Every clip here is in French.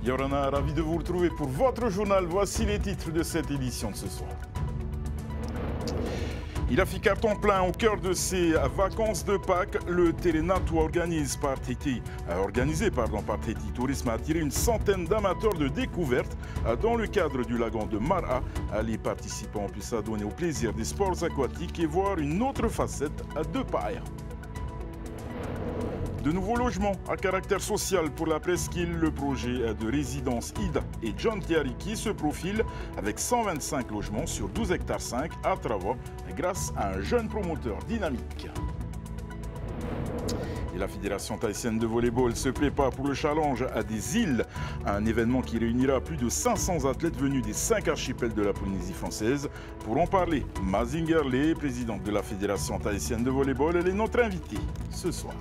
Yorana, ravi de vous retrouver pour votre journal. Voici les titres de cette édition de ce soir. Il a fait carton plein au cœur de ses vacances de Pâques. Le Télénatois organisé par Tahiti Tourisme a attiré une centaine d'amateurs de découverte dans le cadre du lagon de Mara. Les participants ont pu s'adonner au plaisir des sports aquatiques et voir une autre facette de Paia. De nouveaux logements à caractère social pour la presqu'île. Le projet de résidence Ida et John Tiari qui se profile avec 125 logements sur 12 hectares 5 à Trava grâce à un jeune promoteur dynamique. Et la Fédération tahitienne de volleyball se prépare pour le challenge à des îles, un événement qui réunira plus de 500 athlètes venus des 5 archipels de la Polynésie française. Pour en parler, Mazinger Lee, présidente de la Fédération tahitienne de volleyball, elle est notre invitée ce soir.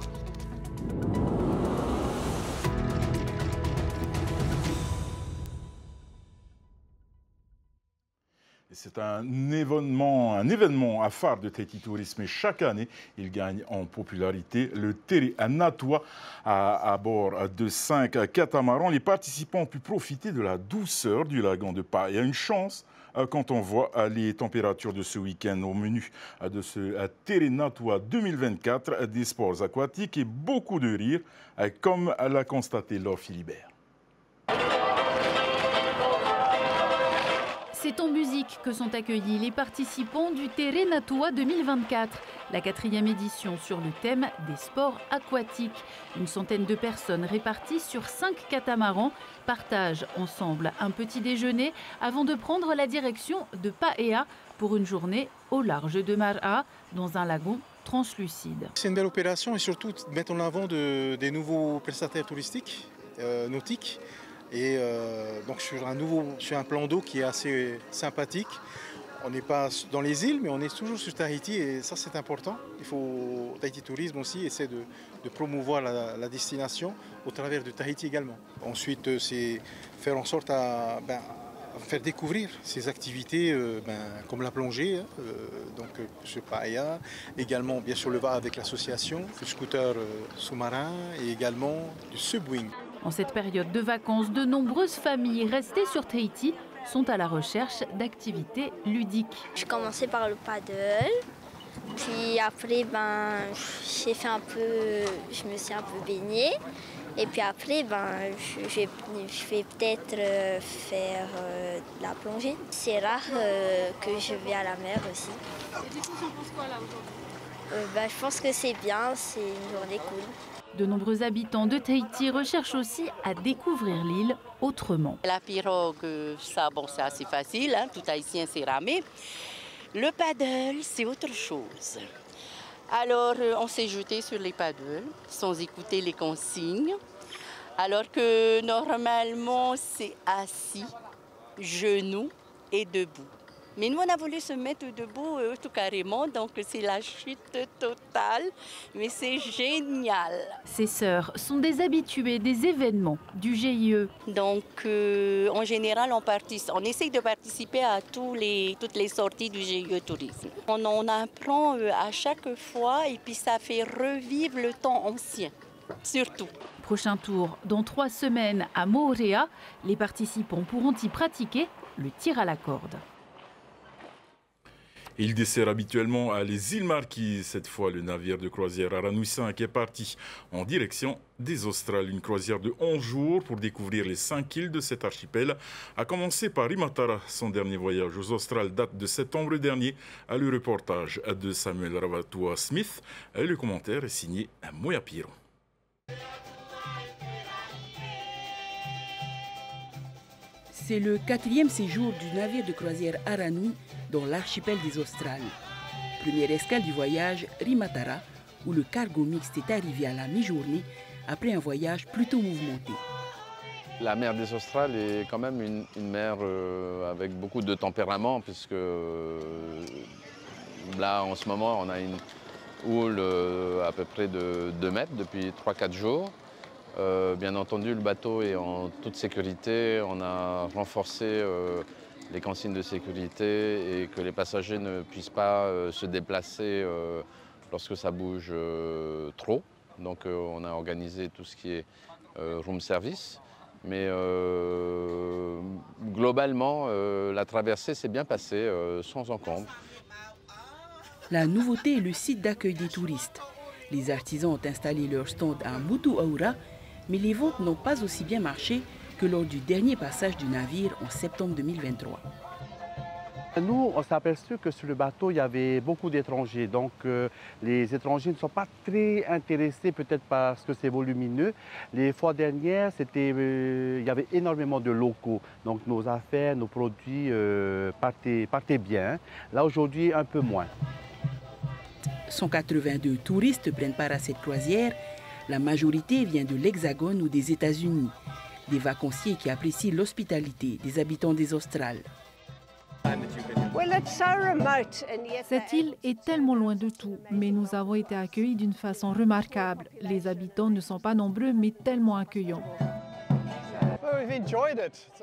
C'est un événement à phare de Tahiti Tourisme et chaque année, il gagne en popularité. Le Télénatois à bord de 5 catamarans. Les participants ont pu profiter de la douceur du lagon de Paia. Il y a une chance quand on voit les températures de ce week-end au menu de ce Télénatois 2024, des sports aquatiques et beaucoup de rire, comme l'a constaté Laure Philibert. C'est en musique que sont accueillis les participants du Télénatois 2024, la 4e édition sur le thème des sports aquatiques. Une centaine de personnes réparties sur 5 catamarans partagent ensemble un petit déjeuner avant de prendre la direction de Paia pour une journée au large de Mara, dans un lagon translucide. C'est une belle opération et surtout mettre en avant des nouveaux prestataires touristiques, nautiques. Et donc sur un plan d'eau qui est assez sympathique. On n'est pas dans les îles, mais on est toujours sur Tahiti et ça c'est important. Tahiti Tourisme aussi essaie de promouvoir la destination au travers de Tahiti également. Ensuite, c'est faire en sorte à faire découvrir ces activités comme la plongée, donc sur Paia, également bien sûr le va avec l'association, le scooter sous-marin et également du subwing. En cette période de vacances, de nombreuses familles restées sur Tahiti sont à la recherche d'activités ludiques. Je commençais par le paddle, puis après je me suis un peu baignée. Et puis après, je vais peut-être faire de la plongée. C'est rare que je vais à la mer aussi. Et du coup, tu en penses quoi là aujourd'hui? Je pense que c'est bien, c'est une journée cool. De nombreux habitants de Tahiti recherchent aussi à découvrir l'île autrement. La pirogue, ça, c'est assez facile, hein, tout haïtien c'est ramé. Le paddle, c'est autre chose. Alors, on s'est jeté sur les paddles sans écouter les consignes. Alors que normalement, c'est assis, genoux et debout. Mais nous, on a voulu se mettre debout tout carrément, donc c'est la chute totale, mais c'est génial. Ces sœurs sont des habituées des événements du GIE. Donc, en général, on essaye de participer à toutes les sorties du GIE Tourisme. On en apprend à chaque fois et puis ça fait revivre le temps ancien, surtout. Prochain tour dans 3 semaines à Moorea. Les participants pourront y pratiquer le tir à la corde. Il dessert habituellement les îles Marquises. Cette fois, le navire de croisière Aranui 5 est parti en direction des Australes. Une croisière de 11 jours pour découvrir les 5 îles de cet archipel. A commencé par Rimatara. Son dernier voyage aux Australes date de septembre dernier. Le reportage de Samuel Ravatua Smith. Le commentaire est signé Moya Piro. C'est le 4e séjour du navire de croisière Aranui dans l'archipel des Australes. Première escale du voyage, Rimatara, où le cargo mixte est arrivé à la mi-journée après un voyage plutôt mouvementé. La mer des Australes est quand même une mer avec beaucoup de tempérament, puisque là, en ce moment, on a une houle à peu près de 2 mètres depuis 3-4 jours. Bien entendu, le bateau est en toute sécurité. On a renforcé les consignes de sécurité et que les passagers ne puissent pas se déplacer lorsque ça bouge trop. Donc on a organisé tout ce qui est room service. Mais globalement, la traversée s'est bien passée sans encombre. La nouveauté est le site d'accueil des touristes. Les artisans ont installé leur stand à Mutu Aura, mais les ventes n'ont pas aussi bien marché que lors du dernier passage du navire en septembre 2023. Nous, on s'est aperçu que sur le bateau, il y avait beaucoup d'étrangers. Donc, les étrangers ne sont pas très intéressés, peut-être parce que c'est volumineux. Les fois dernières, il y avait énormément de locaux. Donc, nos affaires, nos produits partaient bien. Là, aujourd'hui, un peu moins. 182 touristes prennent part à cette croisière. La majorité vient de l'Hexagone ou des États-Unis. Des vacanciers qui apprécient l'hospitalité des habitants des Australes. Cette île est tellement loin de tout, mais nous avons été accueillis d'une façon remarquable. Les habitants ne sont pas nombreux, mais tellement accueillants.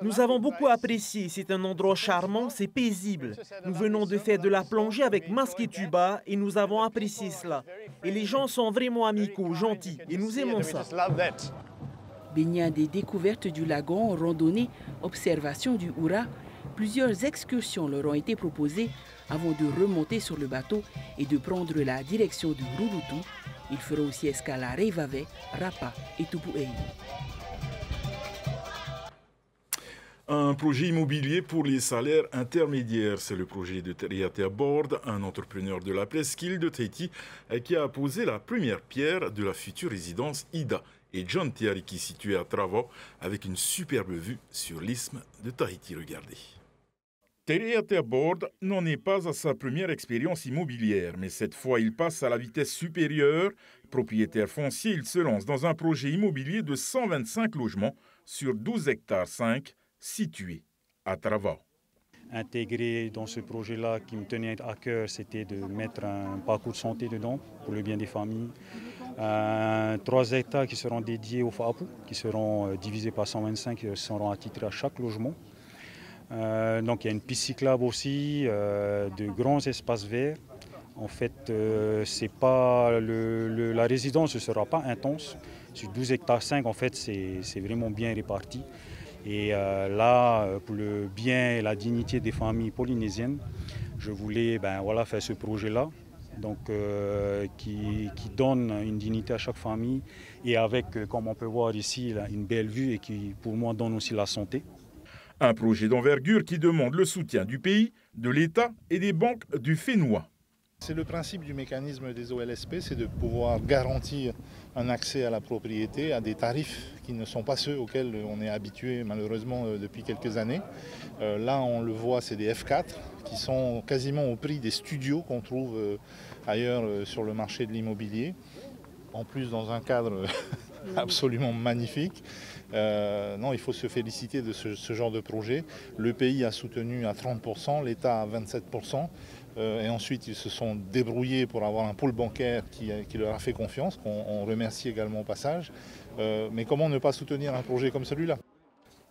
Nous avons beaucoup apprécié, c'est un endroit charmant, c'est paisible. Nous venons de faire de la plongée avec masque et tuba et nous avons apprécié cela. Et les gens sont vraiment amicaux, gentils et nous aimons ça. Baignade et découverte du lagon, randonnée, observation du Hura, plusieurs excursions leur ont été proposées avant de remonter sur le bateau et de prendre la direction du Rurutu. Ils feront aussi escale à Reivave, Rapa et Tupuei. Un projet immobilier pour les salaires intermédiaires. C'est le projet de Teriatea Board, un entrepreneur de la presqu'île de Tahiti, qui a posé la première pierre de la future résidence Ida et John Tiariki située à Travao avec une superbe vue sur l'isthme de Tahiti. Regardez. Teriatea Board n'en est pas à sa première expérience immobilière, mais cette fois il passe à la vitesse supérieure. Propriétaire foncier, il se lance dans un projet immobilier de 125 logements sur 12 hectares 5 situé à Travao. Intégré dans ce projet-là qui me tenait à cœur, c'était de mettre un parcours de santé dedans pour le bien des familles. 3 hectares qui seront dédiés aux FAPU, qui seront divisés par 125, qui seront attitrés à chaque logement. Donc il y a une piste cyclable aussi, de grands espaces verts. En fait, c'est pas la résidence ne sera pas intense. Sur 12 hectares 5, en fait, c'est vraiment bien réparti. Et là, pour le bien et la dignité des familles polynésiennes, je voulais faire ce projet-là, donc, qui donne une dignité à chaque famille et avec, comme on peut voir ici, là, une belle vue et qui, pour moi, donne aussi la santé. Un projet d'envergure qui demande le soutien du pays, de l'État et des banques du FENUA. C'est le principe du mécanisme des OLSP, c'est de pouvoir garantir un accès à la propriété à des tarifs qui ne sont pas ceux auxquels on est habitué malheureusement depuis quelques années. Là on le voit, c'est des F4 qui sont quasiment au prix des studios qu'on trouve ailleurs sur le marché de l'immobilier. En plus dans un cadre absolument magnifique. Non, il faut se féliciter de ce genre de projet. Le pays a soutenu à 30%, l'État à 27%. Et ensuite, ils se sont débrouillés pour avoir un pôle bancaire qui leur a fait confiance, qu'on remercie également au passage. Mais comment ne pas soutenir un projet comme celui-là ?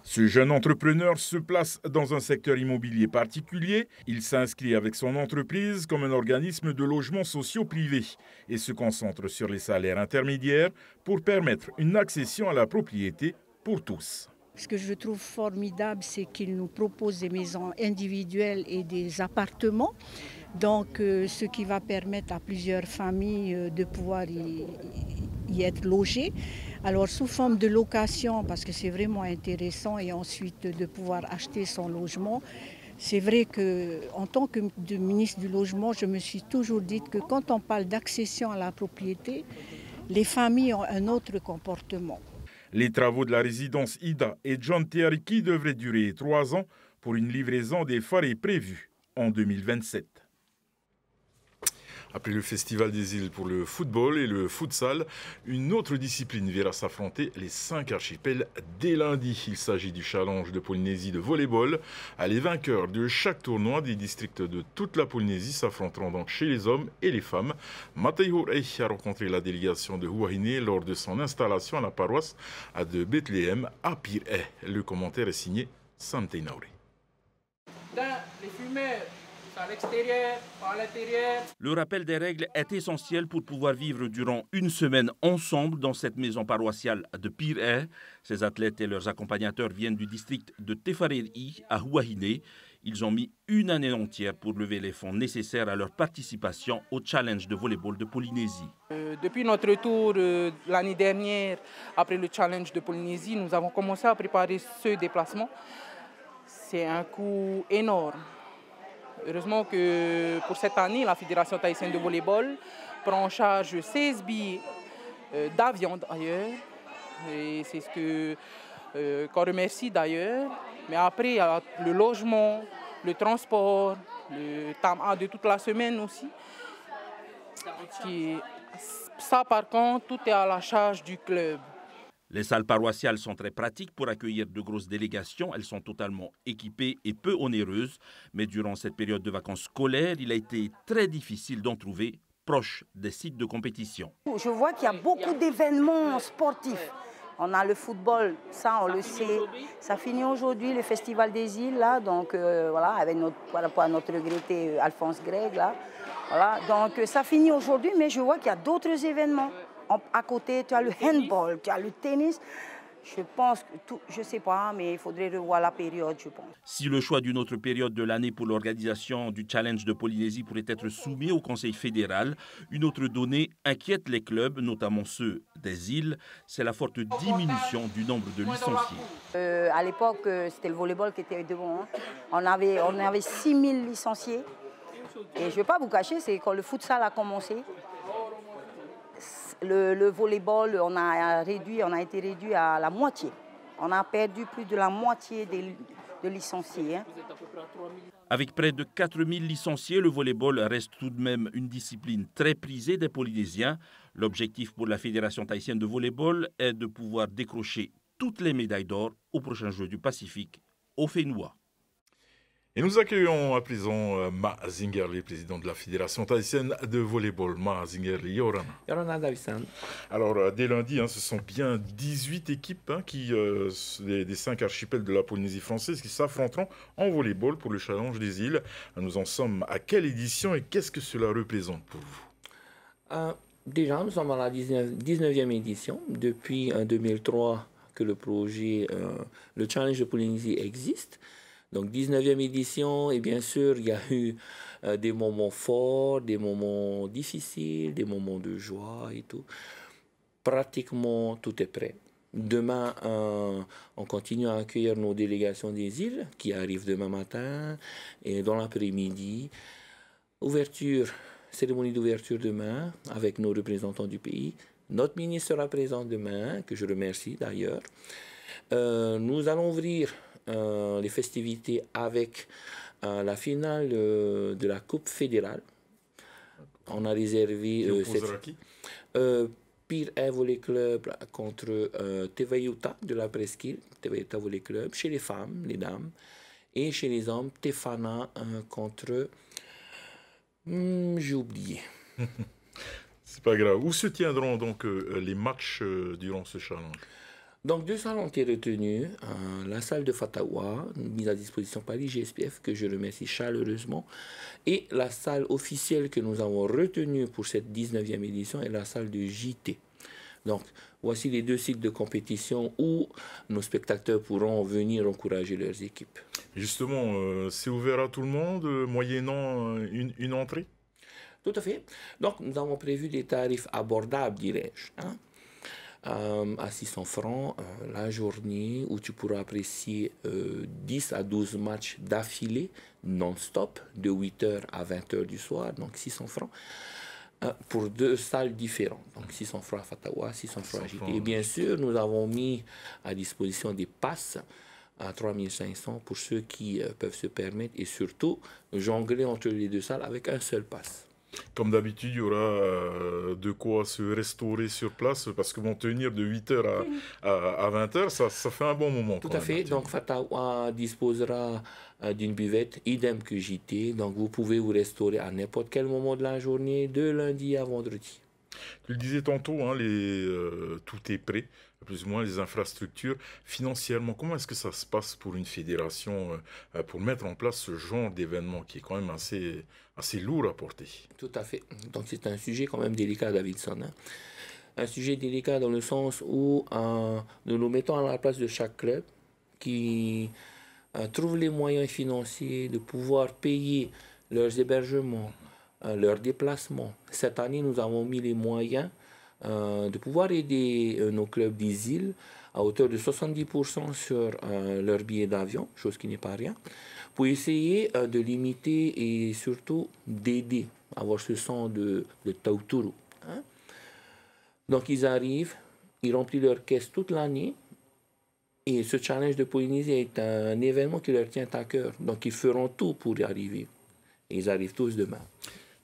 Ce jeune entrepreneur se place dans un secteur immobilier particulier. Il s'inscrit avec son entreprise comme un organisme de logements sociaux privés et se concentre sur les salaires intermédiaires pour permettre une accession à la propriété pour tous. Ce que je trouve formidable, c'est qu'il nous propose des maisons individuelles et des appartements. Donc, ce qui va permettre à plusieurs familles de pouvoir y être logées. Alors, sous forme de location, parce que c'est vraiment intéressant, et ensuite de pouvoir acheter son logement. C'est vrai qu'en tant que ministre du Logement, je me suis toujours dit que quand on parle d'accession à la propriété, les familles ont un autre comportement. Les travaux de la résidence Ida et John Tiariki devraient durer 3 ans pour une livraison des phares prévue en 2027. Après le Festival des îles pour le football et le futsal, une autre discipline verra s'affronter les 5 archipels dès lundi. Il s'agit du Challenge de Polynésie de volleyball. Les vainqueurs de chaque tournoi des districts de toute la Polynésie s'affronteront donc chez les hommes et les femmes. Mataiho Rei a rencontré la délégation de Huahine lors de son installation à la paroisse de Bethléem à Pireh. Le commentaire est signé Sam Teinaure. Dans les fumées à l'extérieur, pas à l'intérieur. Le rappel des règles est essentiel pour pouvoir vivre durant une semaine ensemble dans cette maison paroissiale de Pire. Ces athlètes et leurs accompagnateurs viennent du district de Tefareri à Huahine. Ils ont mis une année entière pour lever les fonds nécessaires à leur participation au challenge de volleyball de Polynésie. Depuis notre retour l'année dernière, après le challenge de Polynésie, nous avons commencé à préparer ce déplacement. C'est un coût énorme. Heureusement que pour cette année, la Fédération tahitienne de volleyball prend en charge 16 billets d'avion d'ailleurs. Et c'est ce qu'on remercie d'ailleurs. Mais après, il y a le logement, le transport, le tam-a de toute la semaine aussi. Ça, par contre, tout est à la charge du club. Les salles paroissiales sont très pratiques pour accueillir de grosses délégations. Elles sont totalement équipées et peu onéreuses. Mais durant cette période de vacances scolaires, il a été très difficile d'en trouver proche des sites de compétition. Je vois qu'il y a beaucoup d'événements sportifs. On a le football, ça on le sait. Ça finit aujourd'hui, le Festival des îles, là, donc voilà, avec notre regretté Alphonse Greg, là. Voilà, donc ça finit aujourd'hui, mais je vois qu'il y a d'autres événements. À côté, tu as le handball, tu as le tennis. Je pense que je ne sais pas, mais il faudrait revoir la période, je pense. Si le choix d'une autre période de l'année pour l'organisation du Challenge de Polynésie pourrait être soumis au Conseil fédéral, une autre donnée inquiète les clubs, notamment ceux des îles, c'est la forte diminution du nombre de licenciés. À l'époque, c'était le volleyball qui était devant. Hein. On avait 6000 licenciés. Et je ne vais pas vous cacher, c'est quand le futsal a commencé, le volleyball, on a été réduit à la moitié. On a perdu plus de la moitié de licenciés. Hein. Avec près de 4000 licenciés, le volleyball reste tout de même une discipline très prisée des Polynésiens. L'objectif pour la Fédération tahitienne de volleyball est de pouvoir décrocher toutes les médailles d'or aux prochains Jeux du Pacifique au Fénoua. Et nous accueillons à présent Ma Zingerli, président de la Fédération tahitienne de volleyball. Ma Zingerli, Yorana. Yorana Davisan. Alors, dès lundi, ce sont bien 18 équipes des 5 archipels de la Polynésie française qui s'affronteront en volleyball pour le Challenge des îles. Nous en sommes à quelle édition et qu'est-ce que cela représente pour vous? Déjà, nous sommes à la 19e édition. Depuis 2003 que le projet, le Challenge de Polynésie existe. Donc 19e édition, et bien sûr, il y a eu des moments forts, des moments difficiles, des moments de joie et tout. Pratiquement tout est prêt. Demain, on continue à accueillir nos délégations des îles qui arrivent demain matin et dans l'après-midi. Cérémonie d'ouverture demain avec nos représentants du pays. Notre ministre sera présent demain, que je remercie d'ailleurs. Nous allons ouvrir les festivités avec la finale de la Coupe fédérale. On a réservé Pire Volley Club contre Tevayuta de la Presqu'île, Tevayuta Volley Club, chez les femmes, les dames, et chez les hommes, Tefana contre... j'ai oublié. C'est pas grave. Où se tiendront donc les matchs durant ce challenge? Donc, 2 salles ont été retenues. La salle de Fatawa, mise à disposition par l'IGSPF, que je remercie chaleureusement. Et la salle officielle que nous avons retenue pour cette 19e édition est la salle de JT. Donc, voici les 2 sites de compétition où nos spectateurs pourront venir encourager leurs équipes. Justement, c'est ouvert à tout le monde, moyennant une entrée? Tout à fait. Donc, nous avons prévu des tarifs abordables, dirais-je. Hein? À 600 francs la journée où tu pourras apprécier 10 à 12 matchs d'affilée non-stop de 8h à 20h du soir, donc 600 francs pour 2 salles différentes, donc 600 francs à Fatawa, 600 francs à JT. Et bien sûr, nous avons mis à disposition des passes à 3500 pour ceux qui peuvent se permettre et surtout jongler entre les 2 salles avec un seul pass. Comme d'habitude, il y aura de quoi se restaurer sur place parce que tenir de 8h à 20h, ça fait un bon moment. Tout à fait. Donc, Fatawa disposera d'une buvette, idem que JT. Donc, vous pouvez vous restaurer à n'importe quel moment de la journée, de lundi à vendredi. Tu le disais tantôt, hein, tout est prêt, plus ou moins les infrastructures. Financièrement, comment est-ce que ça se passe pour une fédération pour mettre en place ce genre d'événement qui est quand même assez lourd à porter? Tout à fait. Donc c'est un sujet quand même délicat, Davidson. Hein. Un sujet délicat dans le sens où nous nous mettons à la place de chaque club qui trouve les moyens financiers de pouvoir payer leurs hébergements, leurs déplacements. Cette année, nous avons mis les moyens de pouvoir aider nos clubs des îles à hauteur de 70% sur leurs billets d'avion, chose qui n'est pas rien, pour essayer de limiter et surtout d'aider à avoir ce sens de tauturu. Hein? Donc ils arrivent, ils remplissent leur caisse toute l'année, et ce challenge de Polynésie est un événement qui leur tient à cœur. Donc ils feront tout pour y arriver. Et ils arrivent tous demain.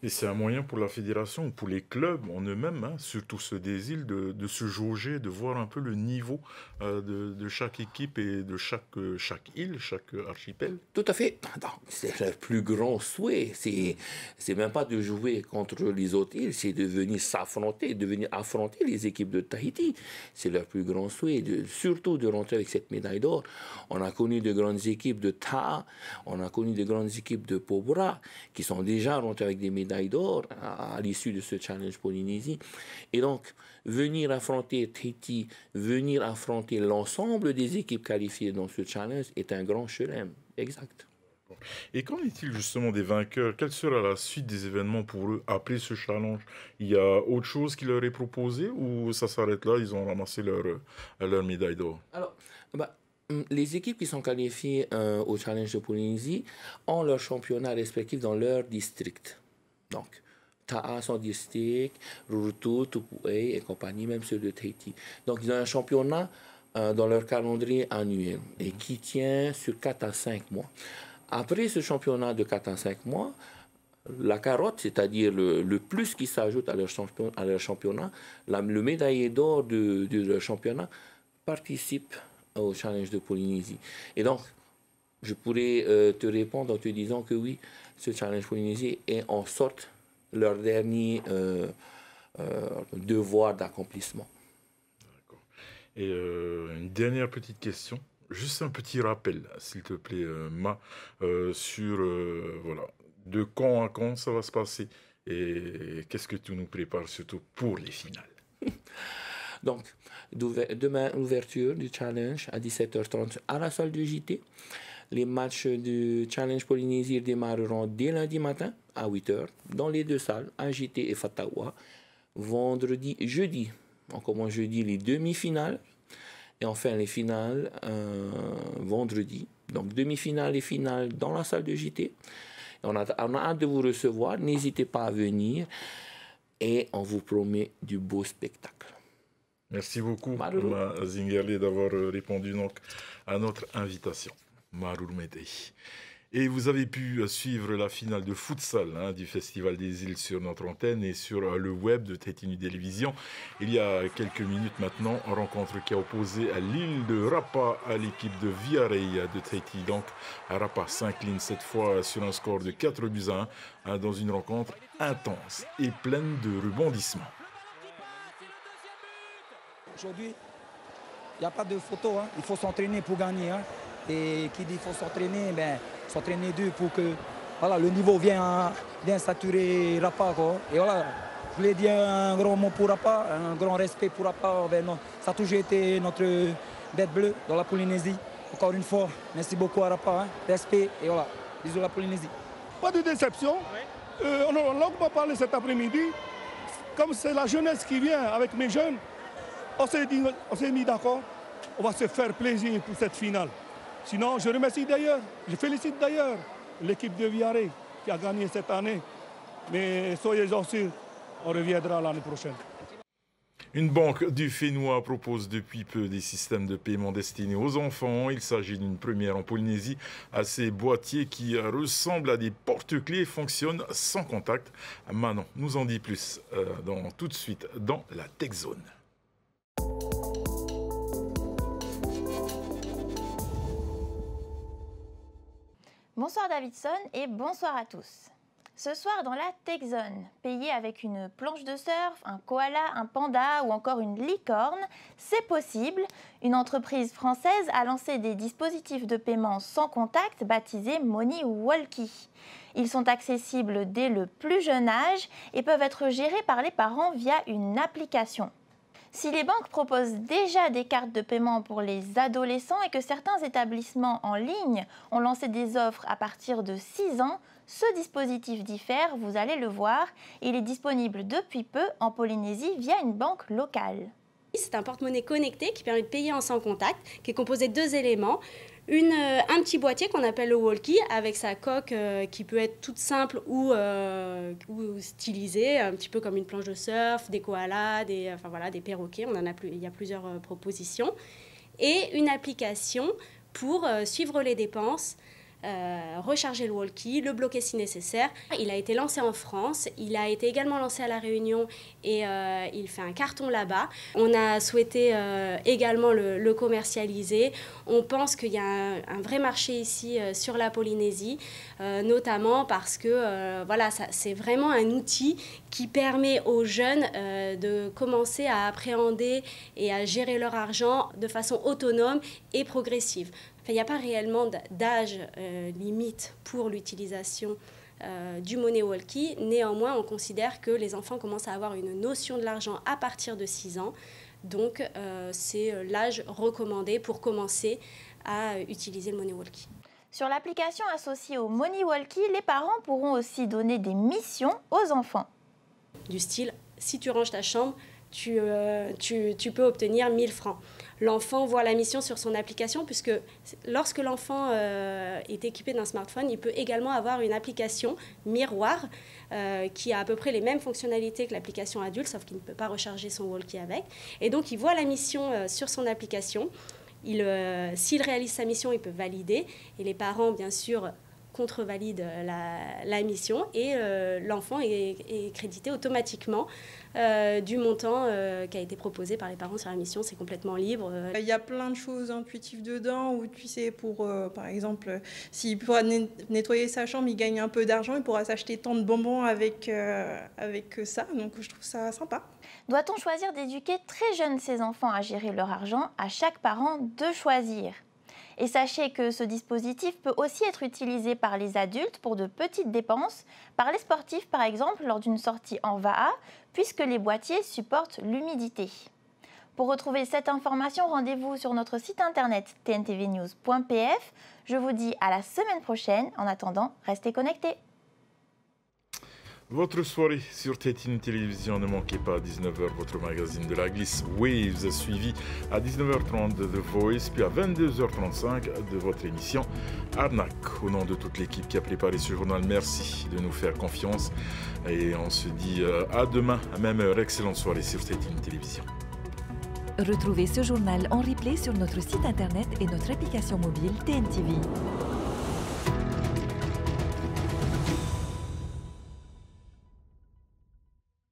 Et c'est un moyen pour la fédération ou pour les clubs en eux-mêmes, hein, surtout ceux des îles, de se jauger, de voir un peu le niveau de chaque équipe et de chaque île, chaque archipel. Tout à fait. C'est leur plus grand souhait. C'est même pas de jouer contre les autres îles, c'est de venir s'affronter, de venir affronter les équipes de Tahiti. C'est leur plus grand souhait, surtout de rentrer avec cette médaille d'or. On a connu de grandes équipes de Ta'a, on a connu de grandes équipes de Pobra qui sont déjà rentrées avec des médailles d'or à l'issue de ce challenge Polynésie. Et donc, venir affronter Tahiti, venir affronter l'ensemble des équipes qualifiées dans ce challenge est un grand chelem. Exact. Et qu'en est-il justement des vainqueurs? Quelle sera la suite des événements pour eux après ce challenge? Il y a autre chose qui leur est proposé ou ça s'arrête là, ils ont ramassé leur médaille d'or? Alors, les équipes qui sont qualifiées au challenge de Polynésie ont leur championnat respectif dans leur district. Donc, Ta'a, son district, Rurutu, Tupu'e et compagnie, même ceux de Tahiti. Donc, ils ont un championnat dans leur calendrier annuel et qui tient sur 4 à 5 mois. Après ce championnat de 4 à 5 mois, la carotte, c'est-à-dire le plus qui s'ajoute à leur championnat, le médaillé d'or de leur championnat participe au challenge de Polynésie. Et donc, je pourrais te répondre en te disant que oui, ce challenge Polynésie est en sorte leur dernier devoir d'accomplissement. D'accord. Et une dernière petite question, juste un petit rappel, s'il te plaît, Ma, sur voilà, de quand à quand ça va se passer et qu'est-ce que tu nous prépares surtout pour les finales. Donc, demain, ouverture du challenge à 17h30 à la salle de JT. Les matchs du Challenge Polynésie démarreront dès lundi matin à 8h dans les deux salles, à JT et Fatawa. Jeudi, on commence jeudi les demi-finales et enfin les finales vendredi. Donc demi-finales et finales dans la salle de JT. On a hâte de vous recevoir, n'hésitez pas à venir et on vous promet du beau spectacle. Merci beaucoup, Ma Zingerle, d'avoir répondu donc à notre invitation. Marur Medei. Et vous avez pu suivre la finale de futsal du Festival des îles sur notre antenne et sur le web de Tahiti Nui Télévision. Il y a quelques minutes maintenant, rencontre qui a opposé l'île de Rapa à l'équipe de Viarei de Tahiti. Donc Rapa s'incline cette fois sur un score de 4-1 dans une rencontre intense et pleine de rebondissements. Aujourd'hui, il n'y a pas de photo, il faut s'entraîner pour gagner. Et qui dit qu'il faut s'entraîner, s'entraîner d'eux pour que voilà, le niveau vienne saturer Rapa. Et voilà, je voulais dire un grand mot pour Rapa, un grand respect pour Rapa. Ça a toujours été notre bête bleue dans la Polynésie. Encore une fois, merci beaucoup à Rapa, respect et voilà, bisous à la Polynésie. Pas de déception. On va parler cet après-midi. Comme c'est la jeunesse qui vient avec mes jeunes, on s'est mis d'accord, on va se faire plaisir pour cette finale. Sinon, je félicite d'ailleurs l'équipe de Viarei qui a gagné cette année. Mais soyez-en sûrs, on reviendra l'année prochaine. Une banque du Fénois propose depuis peu des systèmes de paiement destinés aux enfants. Il s'agit d'une première en Polynésie. Ces boîtiers qui ressemblent à des porte-clés fonctionnent sans contact. Manon nous en dit plus tout de suite dans la Tech Zone. Bonsoir Davidson et bonsoir à tous. Ce soir, dans la Tech Zone, payer avec une planche de surf, un koala, un panda ou encore une licorne, c'est possible. Une entreprise française a lancé des dispositifs de paiement sans contact baptisés Money Walkie. Ils sont accessibles dès le plus jeune âge et peuvent être gérés par les parents via une application. Si les banques proposent déjà des cartes de paiement pour les adolescents et que certains établissements en ligne ont lancé des offres à partir de 6 ans, ce dispositif diffère, vous allez le voir. Il est disponible depuis peu en Polynésie via une banque locale. C'est un porte-monnaie connecté qui permet de payer en sans contact, qui est composé de 2 éléments. Un petit boîtier qu'on appelle le walkie avec sa coque qui peut être toute simple ou stylisée, un petit peu comme une planche de surf, des koalas, des perroquets, il y a plusieurs propositions. Et une application pour suivre les dépenses, recharger le walkie, le bloquer si nécessaire. Il a été lancé en France, il a été également lancé à La Réunion et il fait un carton là-bas. On a souhaité également le commercialiser. On pense qu'il y a un vrai marché ici sur la Polynésie, notamment parce que c'est vraiment un outil qui permet aux jeunes de commencer à appréhender et à gérer leur argent de façon autonome et progressive. Il n'y a pas réellement d'âge limite pour l'utilisation du Money Walkie. Néanmoins, on considère que les enfants commencent à avoir une notion de l'argent à partir de 6 ans. Donc, c'est l'âge recommandé pour commencer à utiliser le Money Walkie. Sur l'application associée au Money Walkie, les parents pourront aussi donner des missions aux enfants. Du style, si tu ranges ta chambre, tu peux obtenir 1000 francs. L'enfant voit la mission sur son application puisque lorsque l'enfant est équipé d'un smartphone, il peut également avoir une application miroir qui a à peu près les mêmes fonctionnalités que l'application adulte, sauf qu'il ne peut pas recharger son walkie avec. Et donc, il voit la mission sur son application. S'il réalise sa mission, il peut valider. Et les parents, bien sûr, contre-valident la mission et l'enfant est crédité automatiquement du montant qui a été proposé par les parents sur la mission. C'est complètement libre. Il y a plein de choses intuitives dedans où tu sais, par exemple, s'il pourra nettoyer sa chambre, il gagne un peu d'argent, il pourra s'acheter tant de bonbons avec ça. Donc je trouve ça sympa. Doit-on choisir d'éduquer très jeunes ses enfants à gérer leur argent? À chaque parent de choisir. Et sachez que ce dispositif peut aussi être utilisé par les adultes pour de petites dépenses, par les sportifs par exemple lors d'une sortie en VAA, puisque les boîtiers supportent l'humidité. Pour retrouver cette information, rendez-vous sur notre site internet tntvnews.pf. Je vous dis à la semaine prochaine. En attendant, restez connectés. Votre soirée sur Tétine Télévision, ne manquez pas à 19h votre magazine de la glisse Waves, suivi à 19h30 de The Voice, puis à 22h35 de votre émission Arnaque. Au nom de toute l'équipe qui a préparé ce journal, merci de nous faire confiance et on se dit à demain à même heure. Excellente soirée sur Tétine Télévision. Retrouvez ce journal en replay sur notre site internet et notre application mobile TNTV.